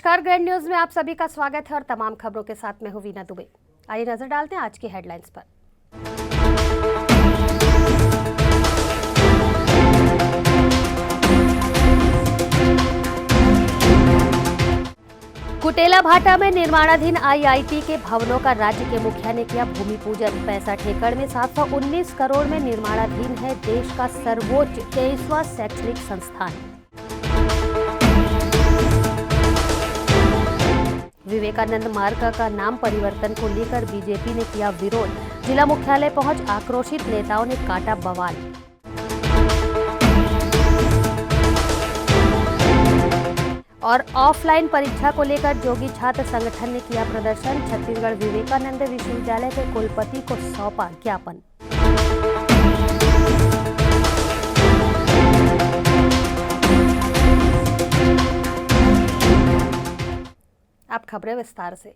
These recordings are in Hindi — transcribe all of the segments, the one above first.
नमस्कार, ग्रैंड न्यूज में आप सभी का स्वागत है और तमाम खबरों के साथ मैं हूं वीना दुबे। आइए नजर डालते हैं आज की हेडलाइंस पर। कुटेला भाटा में निर्माणाधीन आईआईटी के भवनों का राज्य के मुखिया ने किया भूमि पूजन। 65 एकड़ में 719 करोड़ में निर्माणाधीन है देश का सर्वोच्च 23वां शैक्षणिक संस्थान। विवेकानंद मार्ग का नाम परिवर्तन को लेकर बीजेपी ने किया विरोध। जिला मुख्यालय पहुंच आक्रोशित नेताओं ने काटा बवाल। और ऑफलाइन परीक्षा को लेकर जोगी छात्र संगठन ने किया प्रदर्शन। छत्तीसगढ़ विवेकानंद विश्वविद्यालय के कुलपति को सौंपा ज्ञापन। अब खबरें विस्तार से।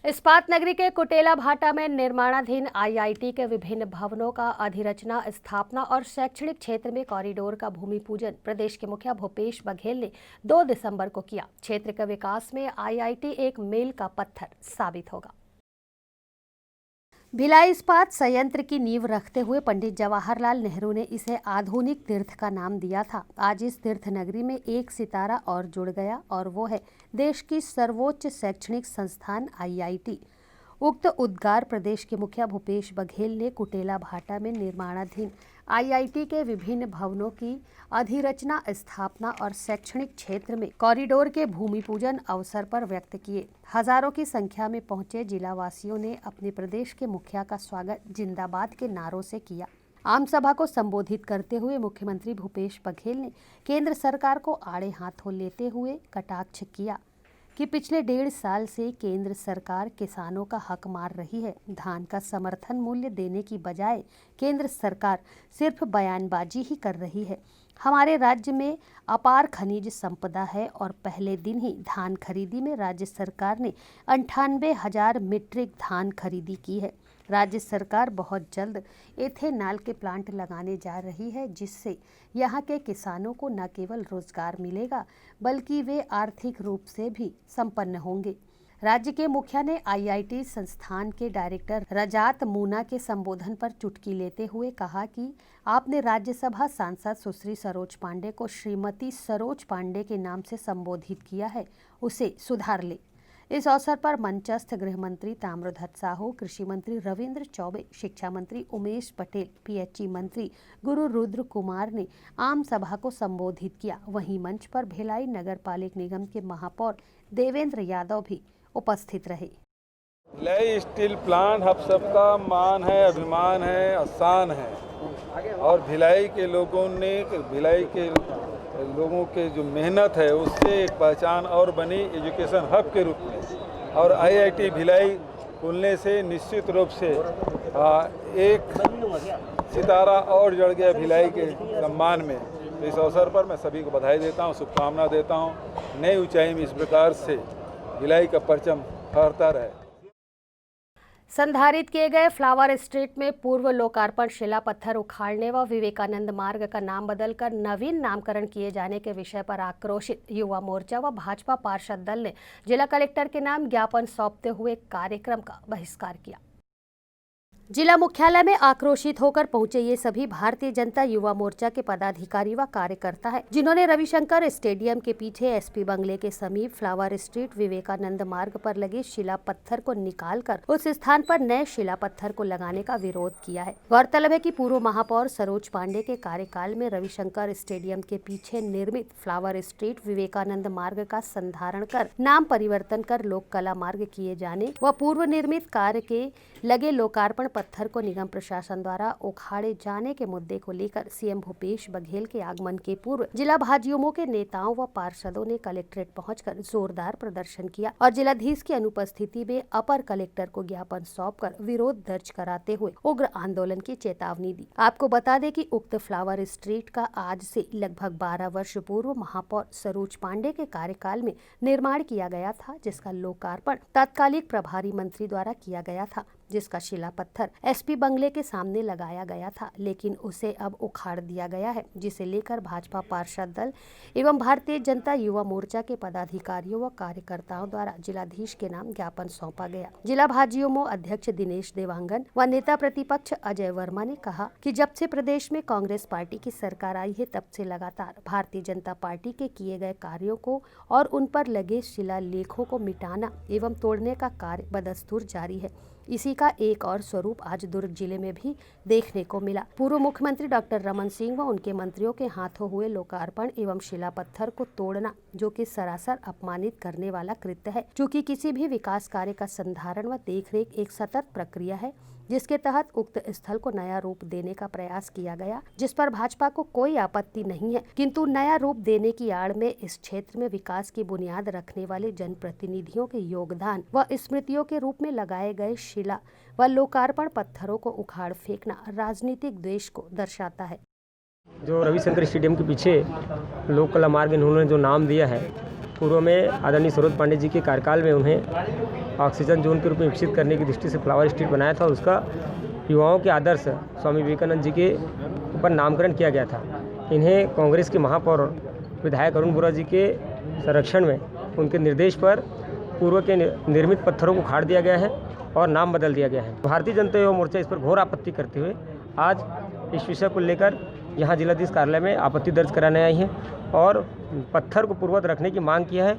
इस्पात नगरी के कुटेला भाटा में निर्माणाधीन आईआईटी के विभिन्न भवनों का अधिरचना, स्थापना और शैक्षणिक क्षेत्र में कॉरिडोर का भूमि पूजन प्रदेश के मुखिया भूपेश बघेल ने 2 दिसंबर को किया। क्षेत्र के विकास में आईआईटी एक मील का पत्थर साबित होगा। भिलाई इस्पात संयंत्र की नींव रखते हुए पंडित जवाहरलाल नेहरू ने इसे आधुनिक तीर्थ का नाम दिया था। आज इस तीर्थ नगरी में एक सितारा और जुड़ गया और वो है देश की सर्वोच्च शैक्षणिक संस्थान आईआईटी। उक्त उद्गार प्रदेश के मुखिया भूपेश बघेल ने कुटेला भाटा में निर्माणाधीन आईआईटी के विभिन्न भवनों की अधिरचना, स्थापना और शैक्षणिक क्षेत्र में कॉरिडोर के भूमि पूजन अवसर पर व्यक्त किए। हजारों की संख्या में पहुंचे जिलावासियों ने अपने प्रदेश के मुखिया का स्वागत जिंदाबाद के नारों से किया। आम सभा को संबोधित करते हुए मुख्यमंत्री भूपेश बघेल ने केंद्र सरकार को आड़े हाथों लेते हुए कटाक्ष किया कि पिछले 1.5 साल से केंद्र सरकार किसानों का हक मार रही है। धान का समर्थन मूल्य देने की बजाय केंद्र सरकार सिर्फ बयानबाजी ही कर रही है। हमारे राज्य में अपार खनिज संपदा है और पहले दिन ही धान खरीदी में राज्य सरकार ने 98,000 मीट्रिक धान खरीदी की है। राज्य सरकार बहुत जल्द एथेनॉल के प्लांट लगाने जा रही है, जिससे यहाँ के किसानों को न केवल रोजगार मिलेगा बल्कि वे आर्थिक रूप से भी संपन्न होंगे। राज्य के मुखिया ने आईआईटी संस्थान के डायरेक्टर रजात मूना के संबोधन पर चुटकी लेते हुए कहा कि आपने राज्यसभा सांसद सुश्री सरोज पांडे को श्रीमती सरोज पांडे के नाम से संबोधित किया है, उसे सुधार ले। इस अवसर पर मंचस्थ गृह मंत्री ताम्रध्वज साहू, कृषि मंत्री रविंद्र चौबे, शिक्षा मंत्री उमेश पटेल, पीएचई मंत्री गुरु रुद्र कुमार ने आम सभा को संबोधित किया। वहीं मंच पर भिलाई नगर पालिक निगम के महापौर देवेंद्र यादव भी उपस्थित रहे। भिलाई स्टील प्लांट हम सबका मान है, अभिमान है, आसान है और भिलाई के लोगों के जो मेहनत है उससे एक पहचान और बनी एजुकेशन हब के रूप में। और आईआईटी भिलाई खुलने से निश्चित रूप से एक सितारा और जड़ गया भिलाई के सम्मान में। तो इस अवसर पर मैं सभी को बधाई देता हूँ, शुभकामना देता हूँ। नई ऊंचाई में इस प्रकार से भिलाई का परचम फहरता रहे। संधारित किए गए फ्लावर स्ट्रीट में पूर्व लोकार्पण शिला पत्थर उखाड़ने व विवेकानंद मार्ग का नाम बदलकर नवीन नामकरण किए जाने के विषय पर आक्रोशित युवा मोर्चा व भाजपा पार्षद दल ने जिला कलेक्टर के नाम ज्ञापन सौंपते हुए कार्यक्रम का बहिष्कार किया। जिला मुख्यालय में आक्रोशित होकर पहुंचे ये सभी भारतीय जनता युवा मोर्चा के पदाधिकारी व कार्यकर्ता हैं, जिन्होंने रविशंकर स्टेडियम के पीछे एसपी बंगले के समीप फ्लावर स्ट्रीट विवेकानंद मार्ग पर लगे शिला पत्थर को निकालकर उस स्थान पर नए शिला पत्थर को लगाने का विरोध किया है। गौरतलब है कि पूर्व महापौर सरोज पांडे के कार्यकाल में रविशंकर स्टेडियम के पीछे निर्मित फ्लावर स्ट्रीट विवेकानंद मार्ग का संधारण कर नाम परिवर्तन कर लोक कला मार्ग किए जाने व पूर्व निर्मित कार्य के लगे लोकार्पण पत्थर को निगम प्रशासन द्वारा उखाड़े जाने के मुद्दे को लेकर सीएम भूपेश बघेल के आगमन के पूर्व जिला भाजयुमो के नेताओं व पार्षदों ने कलेक्ट्रेट पहुंचकर जोरदार प्रदर्शन किया और जिलाधीश की अनुपस्थिति में अपर कलेक्टर को ज्ञापन सौंपकर विरोध दर्ज कराते हुए उग्र आंदोलन की चेतावनी दी। आपको बता दें कि उक्त फ्लावर स्ट्रीट का आज से लगभग 12 वर्ष पूर्व महापौर सरोज पांडे के कार्यकाल में निर्माण किया गया था, जिसका लोकार्पण तत्कालिक प्रभारी मंत्री द्वारा किया गया था। जिसका शिला पत्थर एसपी बंगले के सामने लगाया गया था, लेकिन उसे अब उखाड़ दिया गया है, जिसे लेकर भाजपा पार्षद दल एवं भारतीय जनता युवा मोर्चा के पदाधिकारियों व कार्यकर्ताओं द्वारा जिलाधीश के नाम ज्ञापन सौंपा गया। जिला भाजयुमो अध्यक्ष दिनेश देवांगन व नेता प्रतिपक्ष अजय वर्मा ने कहा कि जब से प्रदेश में कांग्रेस पार्टी की सरकार आई है, तब से लगातार भारतीय जनता पार्टी के किए गए कार्यों को और उन पर लगे शिलालेखों को मिटाना एवं तोड़ने का कार्य बदस्तूर जारी है। इसी का एक और स्वरूप आज दुर्ग जिले में भी देखने को मिला। पूर्व मुख्यमंत्री डॉक्टर रमन सिंह व उनके मंत्रियों के हाथों हुए लोकार्पण एवं शिला पत्थर को तोड़ना, जो कि सरासर अपमानित करने वाला कृत्य है। चूँकि किसी भी विकास कार्य का संधारण व देखरेख एक सतत प्रक्रिया है, जिसके तहत उक्त स्थल को नया रूप देने का प्रयास किया गया, जिस पर भाजपा को कोई आपत्ति नहीं है, किंतु नया रूप देने की आड़ में इस क्षेत्र में विकास की बुनियाद रखने वाले जनप्रतिनिधियों के योगदान व स्मृतियों के रूप में लगाए गए शिला व लोकार्पण पत्थरों को उखाड़ फेंकना राजनीतिक द्वेष को दर्शाता है। जो रविशंकर स्टेडियम के पीछे लोक कला मार्ग इन्होंने जो नाम दिया है, पूर्व में आदरणीय सरोज पांडे जी के कार्यकाल में उन्हें ऑक्सीजन जोन के रूप में विकसित करने की दृष्टि से फ्लावर स्ट्रीट बनाया था और उसका युवाओं के आदर्श स्वामी विवेकानंद जी के ऊपर नामकरण किया गया था। इन्हें कांग्रेस के महापौर विधायक अरुण बोरा जी के संरक्षण में उनके निर्देश पर पूर्व के निर्मित पत्थरों को उखाड़ दिया गया है और नाम बदल दिया गया है। भारतीय जनता युवा मोर्चा इस पर घोर आपत्ति करते हुए आज इस विषय को लेकर यहाँ जिलाधीश कार्यालय में आपत्ति दर्ज कराने आई है और पत्थर को पूर्ववत रखने की मांग किया है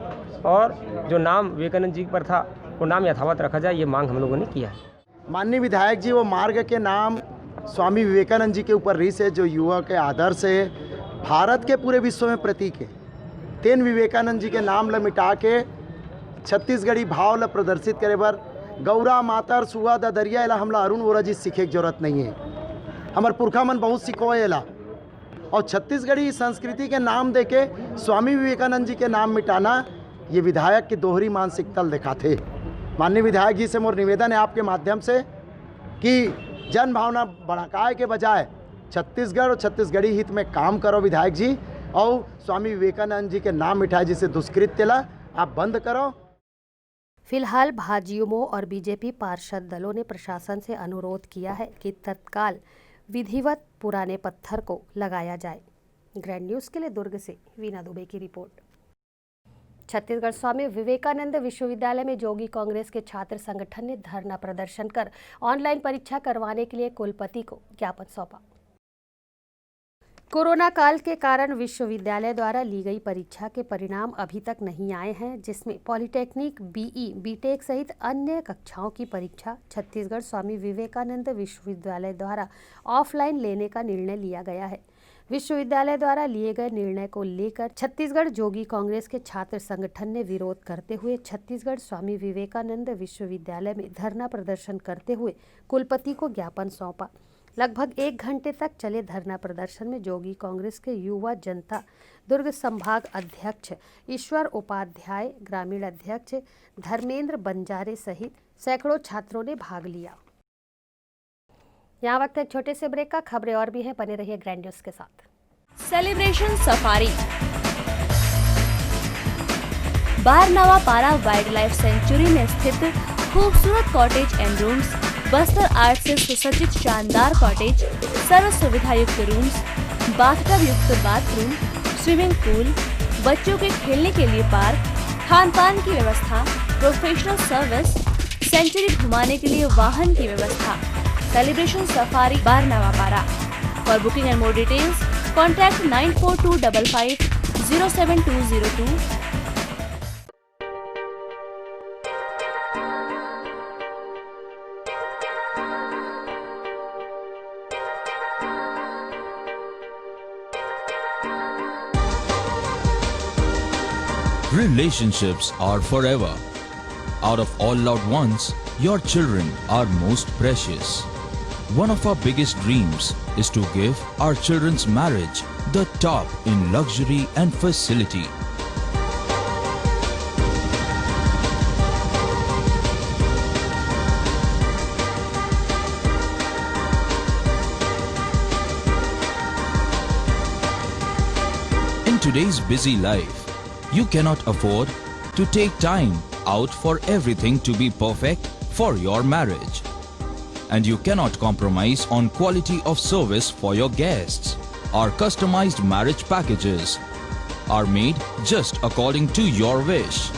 और जो नाम विवेकानंद जी पर था वो नाम यथावत रखा जाए, ये मांग हम लोगों ने किया है। माननीय विधायक जी, वो मार्ग के नाम स्वामी विवेकानंद जी के ऊपर रीस है, जो युवा के आदर्श है, भारत के पूरे विश्व में प्रतीक है। तेन विवेकानंद जी के नाम ल मिटा के छत्तीसगढ़ी भाव ल प्रदर्शित करे बर गौरा मातर सुआ दरिया एला हमला अरुण वोरा जी सीखे की जरूरत नहीं है। हमार पुरखा मन बहुत सिखोए एला, और छत्तीसगढ़ी संस्कृति के नाम देके स्वामी विवेकानंद जी के नाम मिटाना ये विधायक की दोहरी मानसिकता दिखाते। माननीय विधायक जी से मोर निवेदन है आपके माध्यम से कि जन भावना भड़काए के बजाय छत्तीसगढ़ और छत्तीसगढ़ी हित में काम करो विधायक जी, और स्वामी विवेकानंद जी के नाम मिटाए जिसे दुष्कृत्य ला आप बंद करो। फिलहाल भाजयुमो और बीजेपी पार्षद दलों ने प्रशासन से अनुरोध किया है कि तत्काल विधिवत पुराने पत्थर को लगाया जाए। ग्रैंड न्यूज़ के लिए दुर्ग से वीना दुबे की रिपोर्ट। छत्तीसगढ़ स्वामी विवेकानंद विश्वविद्यालय में जोगी कांग्रेस के छात्र संगठन ने धरना प्रदर्शन कर ऑनलाइन परीक्षा करवाने के लिए कुलपति को ज्ञापन सौंपा। कोरोना काल के कारण विश्वविद्यालय द्वारा ली गई परीक्षा के परिणाम अभी तक नहीं आए हैं, जिसमें पॉलिटेक्निक, बीई, बीटेक सहित अन्य कक्षाओं की परीक्षा छत्तीसगढ़ स्वामी विवेकानंद विश्वविद्यालय द्वारा ऑफलाइन लेने का निर्णय लिया गया है। विश्वविद्यालय द्वारा लिए गए निर्णय को लेकर छत्तीसगढ़ जोगी कांग्रेस के छात्र संगठन ने विरोध करते हुए छत्तीसगढ़ स्वामी विवेकानंद विश्वविद्यालय में धरना प्रदर्शन करते हुए कुलपति को ज्ञापन सौंपा। लगभग 1 घंटे तक चले धरना प्रदर्शन में जोगी कांग्रेस के युवा जनता दुर्ग संभाग अध्यक्ष ईश्वर उपाध्याय, ग्रामीण अध्यक्ष धर्मेंद्र बंजारे सहित सैकड़ों छात्रों ने भाग लिया। यहाँ वक्त है छोटे से ब्रेक का। खबरें और भी हैं, बने रहिए ग्रैंड न्यूज़ के साथ। सेलिब्रेशन सफारी बारनवा पारा वाइल्ड लाइफ सेंचुरी में स्थित खूबसूरत cottage and rooms, Bastar art से सुसज्जित शानदार कॉटेज, सर्व सुविधा युक्त रूम्स, बाथटब युक्त बाथरूम, स्विमिंग पूल, बच्चों के खेलने के लिए पार्क, खान पान की व्यवस्था, प्रोफेशनल सर्विस, सेंचुरी घुमाने के लिए वाहन की व्यवस्था। सेलिब्रेशन सफारी बारनवा पारा। For booking and more details contact 9425507202। Relationships are forever. Out of all loved ones, your children are most precious. One of our biggest dreams is to give our children's marriage the top in luxury and facility. In today's busy life, you cannot afford to take time out for everything to be perfect for your marriage. and you cannot compromise on quality of service for your guests. Our customized marriage packages are made just according to your wish.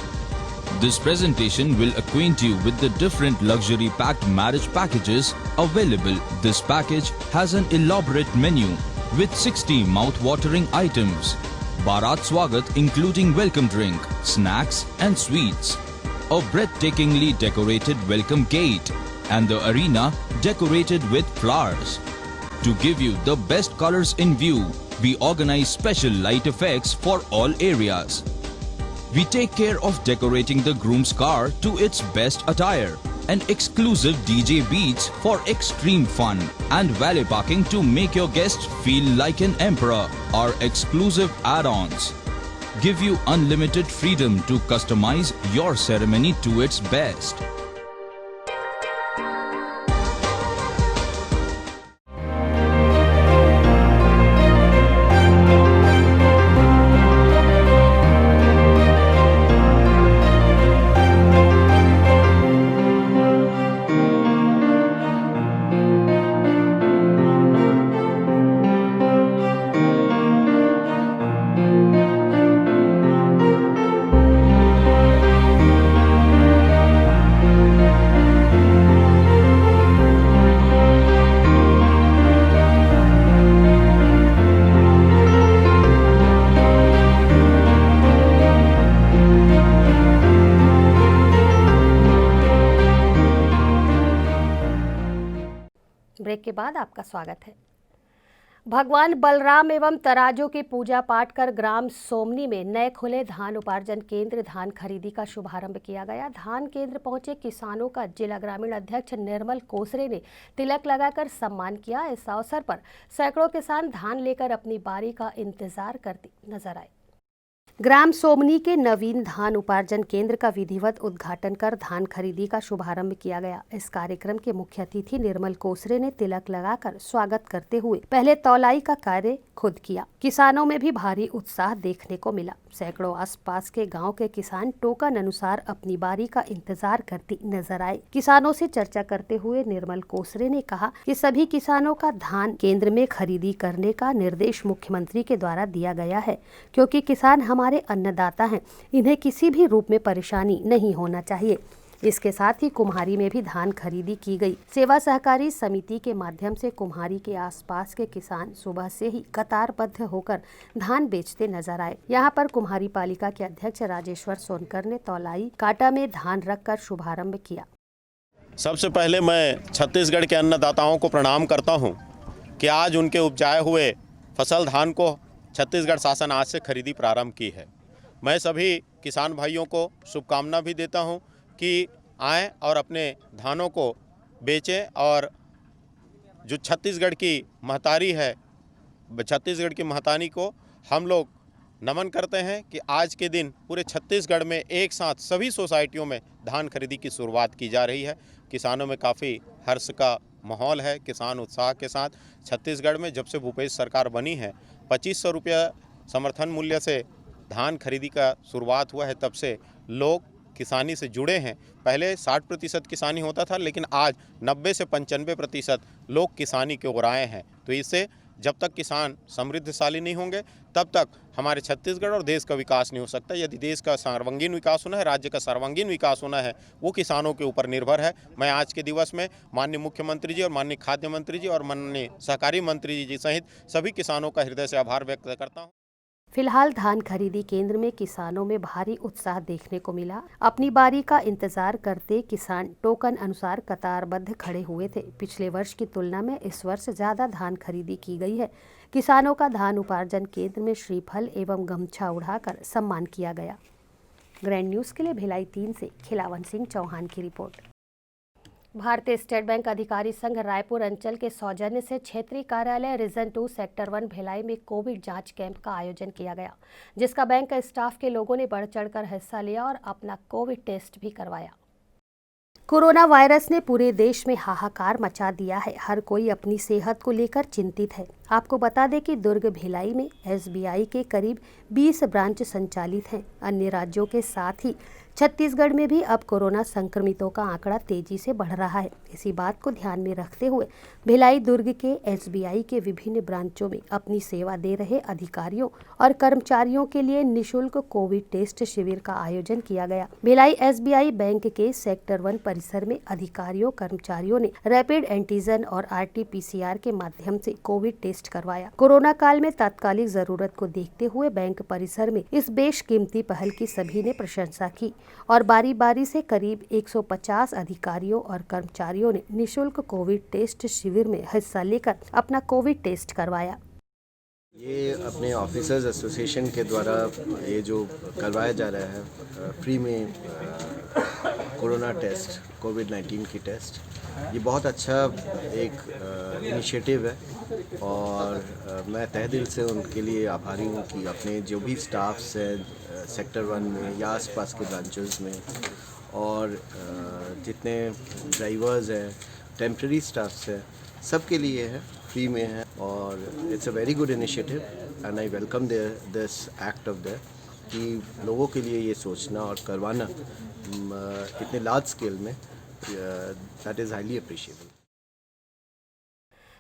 This presentation will acquaint you with the different luxury packed marriage packages available. This package has an elaborate menu with 60 mouth-watering items. Bharat Swagat including welcome drink, snacks and sweets. A breathtakingly decorated welcome gate and the arena decorated with flowers. To give you the best colors in view, we organize special light effects for all areas. We take care of decorating the groom's car to its best attire, and exclusive DJ beats for extreme fun, and valet parking to make your guests feel like an emperor. Our exclusive add-ons give you unlimited freedom to customize your ceremony to its best. Break के बाद आपका स्वागत है। भगवान बलराम एवं तराजू की पूजा पाठ कर ग्राम सोमनी में नए खुले धान उपार्जन केंद्र धान खरीदी का शुभारंभ किया गया। धान केंद्र पहुंचे किसानों का जिला ग्रामीण अध्यक्ष निर्मल कोसरे ने तिलक लगाकर सम्मान किया। इस अवसर पर सैकड़ों किसान धान लेकर अपनी बारी का इंतजार करते नजर आए। ग्राम सोमनी के नवीन धान उपार्जन केंद्र का विधिवत उद्घाटन कर धान खरीदी का शुभारंभ किया गया। इस कार्यक्रम के मुख्य अतिथि निर्मल कोसरे ने तिलक लगाकर स्वागत करते हुए पहले तौलाई का कार्य खुद किया। किसानों में भी भारी उत्साह देखने को मिला। सैकड़ों आसपास के गांव के किसान टोकन अनुसार अपनी बारी का इंतजार करते नजर आए। किसानों से चर्चा करते हुए निर्मल कोसरे ने कहा कि सभी किसानों का धान केंद्र में खरीदी करने का निर्देश मुख्यमंत्री के द्वारा दिया गया है, क्योंकि किसान हमारे अन्नदाता हैं। इन्हें किसी भी रूप में परेशानी नहीं होना चाहिए। इसके साथ ही कुम्हारी में भी धान खरीदी की गई। सेवा सहकारी समिति के माध्यम से कुम्हारी के आसपास के किसान सुबह से ही कतारबद्ध होकर धान बेचते नजर आए। यहाँ पर कुम्हारी पालिका के अध्यक्ष राजेश्वर सोनकर ने तौलाई काटा में धान रखकर शुभारंभ किया। सबसे पहले मैं छत्तीसगढ़ के अन्नदाताओं को प्रणाम करता हूँ कि आज उनके उपजाए हुए फसल धान को छत्तीसगढ़ शासन आज से खरीदी प्रारंभ की है। मैं सभी किसान भाइयों को शुभकामना भी देता हूँ कि आएँ और अपने धानों को बेचें, और जो छत्तीसगढ़ की महतारी है, छत्तीसगढ़ की महतारी को हम लोग नमन करते हैं कि आज के दिन पूरे छत्तीसगढ़ में एक साथ सभी सोसाइटियों में धान खरीदी की शुरुआत की जा रही है। किसानों में काफ़ी हर्ष का माहौल है। किसान उत्साह के साथ छत्तीसगढ़ में जब से भूपेश सरकार बनी है 2500 रुपया समर्थन मूल्य से धान खरीदी का शुरुआत हुआ है, तब से लोग किसानी से जुड़े हैं। पहले 60% किसानी होता था, लेकिन आज 90 से 95% लोग किसानी की ओर आए हैं। तो इससे जब तक किसान समृद्धशाली नहीं होंगे तब तक हमारे छत्तीसगढ़ और देश का विकास नहीं हो सकता। यदि देश का सर्वांगीण विकास होना है, राज्य का सर्वांगीण विकास होना है, वो किसानों के ऊपर निर्भर है। मैं आज के दिवस में माननीय मुख्यमंत्री जी और माननीय खाद्य मंत्री जी और माननीय सहकारी मंत्री जी सहित सभी किसानों का हृदय से आभार व्यक्त करता हूँ। फिलहाल धान खरीदी केंद्र में किसानों में भारी उत्साह देखने को मिला। अपनी बारी का इंतजार करते किसान टोकन अनुसार कतारबद्ध खड़े हुए थे। पिछले वर्ष की तुलना में इस वर्ष ज्यादा धान खरीदी की गई है। किसानों का धान उपार्जन केंद्र में श्रीफल एवं गमछा उड़ाकर सम्मान किया गया। ग्रैंड न्यूज के लिए भिलाई 3 से खिलावन सिंह चौहान की रिपोर्ट। भारतीय स्टेट बैंक अधिकारी संघ रायपुर अंचल के सौजन्य से क्षेत्रीय कार्यालय रीजन 2 सेक्टर 1 भिलाई में कोविड जांच कैंप का आयोजन किया गया, जिसका बैंक स्टाफ के लोगों ने बढ़ चढ़कर हिस्सा लिया और अपना कोविड टेस्ट भी करवाया। कोरोना वायरस ने पूरे देश में हाहाकार मचा दिया है। हर कोई अपनी सेहत को लेकर चिंतित है। आपको बता दें कि दुर्ग भिलाई में SBI के करीब 20 ब्रांच संचालित हैं। अन्य राज्यों के साथ ही छत्तीसगढ़ में भी अब कोरोना संक्रमितों का आंकड़ा तेजी से बढ़ रहा है। इसी बात को ध्यान में रखते हुए भिलाई दुर्ग के एसबीआई के विभिन्न ब्रांचों में अपनी सेवा दे रहे अधिकारियों और कर्मचारियों के लिए निःशुल्क कोविड टेस्ट शिविर का आयोजन किया गया। भिलाई एसबीआई बैंक के सेक्टर 1 परिसर में अधिकारियों कर्मचारियों ने रैपिड एंटीजन और RT-PCR के माध्यम से कोविड टेस्ट करवाया। कोरोना काल में तात्कालिक जरूरत को देखते हुए बैंक परिसर में इस बेशकीमती पहल की सभी ने प्रशंसा की और बारी बारी से करीब 150 अधिकारियों और कर्मचारियों ने निःशुल्क कोविड टेस्ट शिविर में हिस्सा लेकर अपना कोविड टेस्ट करवाया। ये अपने ऑफिसर्स एसोसिएशन के द्वारा ये जो करवाया जा रहा है फ्री में कोरोना टेस्ट, कोविड-19 की टेस्ट, ये बहुत अच्छा एक इनिशिएटिव है और मैं तहे दिल से उनके लिए आभारी हूँ कि अपने जो भी स्टाफ्स हैं सेक्टर 1 में या आसपास के ब्रांचेस में और जितने ड्राइवर्स हैं, टेम्पररी स्टाफ्स हैं, सबके लिए है, फ्री में है और it's a very good initiative and I welcome this act of their कि लोगों के लिए ये सोचना और करवाना इतने लार्ज स्केल में, दैट इज़ हाईली अप्रिशिएबल।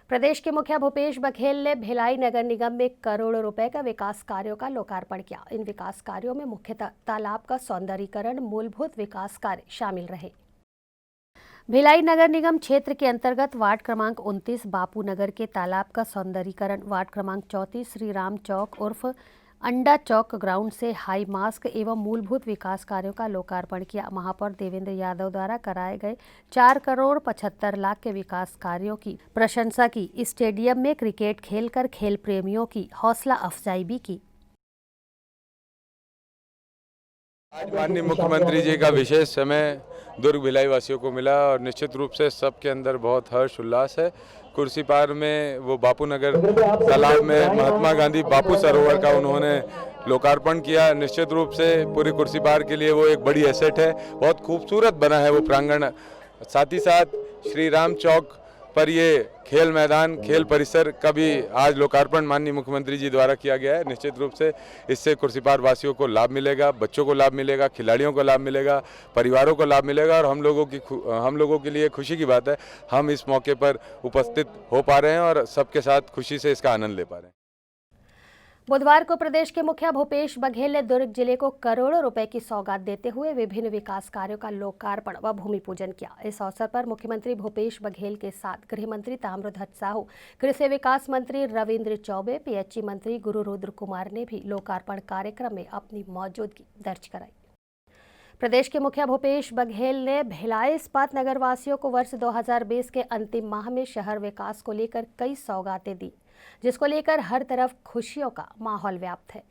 प्रदेश के मुखिया भूपेश बघेल ने भिलाई नगर निगम में करोड़ों रुपए का विकास कार्यों का लोकार्पण किया। इन विकास कार्यों में मुख्यतः तालाब का सौंदर्यीकरण, मूलभूत विकास कार्य शामिल रहे। भिलाई नगर निगम क्षेत्र के अंतर्गत वार्ड क्रमांक 29 बापू नगर के तालाब का सौंदर्यीकरण, वार्ड क्रमांक 34 श्री राम चौक उर्फ अंडा चौक ग्राउंड से हाई मास्क एवं मूलभूत विकास कार्यों का लोकार्पण किया। महापौर देवेंद्र यादव द्वारा कराए गए 4 करोड़ 75 लाख के विकास कार्यों की प्रशंसा की। स्टेडियम में क्रिकेट खेलकर खेल प्रेमियों की हौसला अफजाई भी की। आज माननीय मुख्यमंत्री जी का विशेष समय दुर्ग भिलाई वासियों को मिला और निश्चित रूप से सबके अंदर बहुत हर्ष उल्लास है। कुर्सी पार में वो बापू नगर तालाब में महात्मा गांधी बापू सरोवर का उन्होंने लोकार्पण किया। निश्चित रूप से पूरी कुर्सी पार के लिए वो एक बड़ी एसेट है, बहुत खूबसूरत बना है वो प्रांगण। साथ ही साथ श्री राम चौक पर ये खेल मैदान, खेल परिसर का भी आज लोकार्पण माननीय मुख्यमंत्री जी द्वारा किया गया है। निश्चित रूप से इससे कुर्सीपार वासियों को लाभ मिलेगा, बच्चों को लाभ मिलेगा, खिलाड़ियों को लाभ मिलेगा, परिवारों को लाभ मिलेगा और हम लोगों के लिए खुशी की बात है, हम इस मौके पर उपस्थित हो पा रहे हैं और सबके साथ खुशी से इसका आनंद ले पा रहे हैं। बुधवार को प्रदेश के मुखिया भूपेश बघेल ने दुर्ग जिले को करोड़ों रुपए की सौगात देते हुए विभिन्न विकास कार्यों का लोकार्पण व भूमि पूजन किया। इस अवसर पर मुख्यमंत्री भूपेश बघेल के साथ गृह मंत्री ताम्रध्वज साहू, कृषि विकास मंत्री रविंद्र चौबे, PHE मंत्री गुरु रुद्र कुमार ने भी लोकार्पण कार्यक्रम में अपनी मौजूदगी दर्ज कराई। प्रदेश के मुखिया भूपेश बघेल ने भिलाई इस्पात नगर वासियों को वर्ष 2020 के अंतिम माह में शहर विकास को लेकर कई सौगातें दी, जिसको लेकर हर तरफ खुशियों का माहौल व्याप्त है।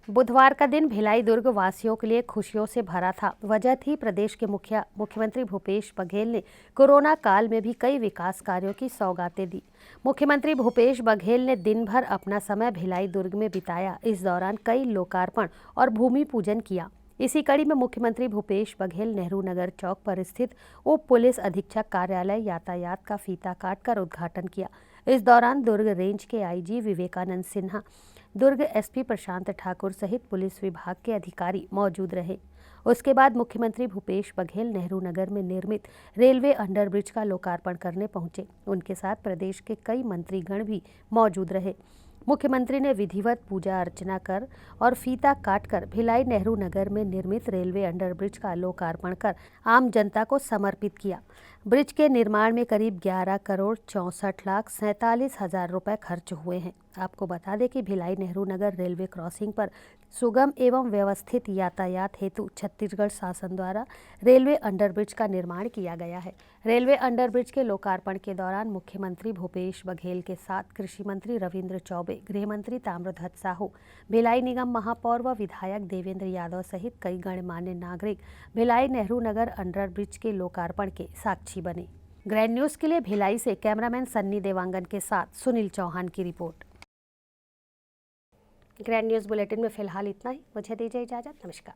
बुधवार का दिन भिलाई दुर्ग वासियों के लिए खुशियों से भरा था। वजह थी प्रदेश के मुख्यमंत्री भूपेश बघेल ने कोरोना काल में भी कई विकास कार्यों की सौगातें दी। मुख्यमंत्री भूपेश बघेल ने दिन भर अपना समय भिलाई दुर्ग में बिताया। इस दौरान कई लोकार्पण और भूमि पूजन किया। इसी कड़ी में मुख्यमंत्री भूपेश बघेल नेहरू नगर चौक पर स्थित उप पुलिस अधीक्षक कार्यालय यातायात का फीता काटकर उद्घाटन किया। इस दौरान दुर्ग रेंज के IG विवेकानंद सिन्हा, दुर्ग SP प्रशांत ठाकुर सहित पुलिस विभाग के अधिकारी मौजूद रहे। उसके बाद मुख्यमंत्री भूपेश बघेल नेहरू नगर में निर्मित रेलवे अंडरब्रिज का लोकार्पण करने पहुंचे। उनके साथ प्रदेश के कई मंत्रीगण भी मौजूद रहे। मुख्यमंत्री ने विधिवत पूजा अर्चना कर और फीता काटकर भिलाई नेहरू नगर में निर्मित रेलवे अंडरब्रिज का लोकार्पण कर आम जनता को समर्पित किया। ब्रिज के निर्माण में करीब 11 करोड़ 64 लाख 47 हजार रुपए खर्च हुए हैं। आपको बता दें कि भिलाई नेहरू नगर रेलवे क्रॉसिंग पर सुगम एवं व्यवस्थित यातायात हेतु छत्तीसगढ़ शासन द्वारा रेलवे अंडरब्रिज का निर्माण किया गया है। रेलवे अंडरब्रिज के लोकार्पण के दौरान मुख्यमंत्री भूपेश बघेल के साथ कृषि मंत्री रविंद्र चौबे, गृह मंत्री ताम्रध्वज साहू, भिलाई निगम महापौर व विधायक देवेंद्र यादव सहित कई गणमान्य नागरिक भिलाई नेहरू नगर अंडरब्रिज के लोकार्पण के साक्षी बने। ग्रैंड न्यूज के लिए भिलाई से कैमरामैन सन्नी देवांगन के साथ सुनील चौहान की रिपोर्ट। ग्रैंड न्यूज बुलेटिन में फिलहाल इतना ही। मुझे दीजिए इजाजत। नमस्कार।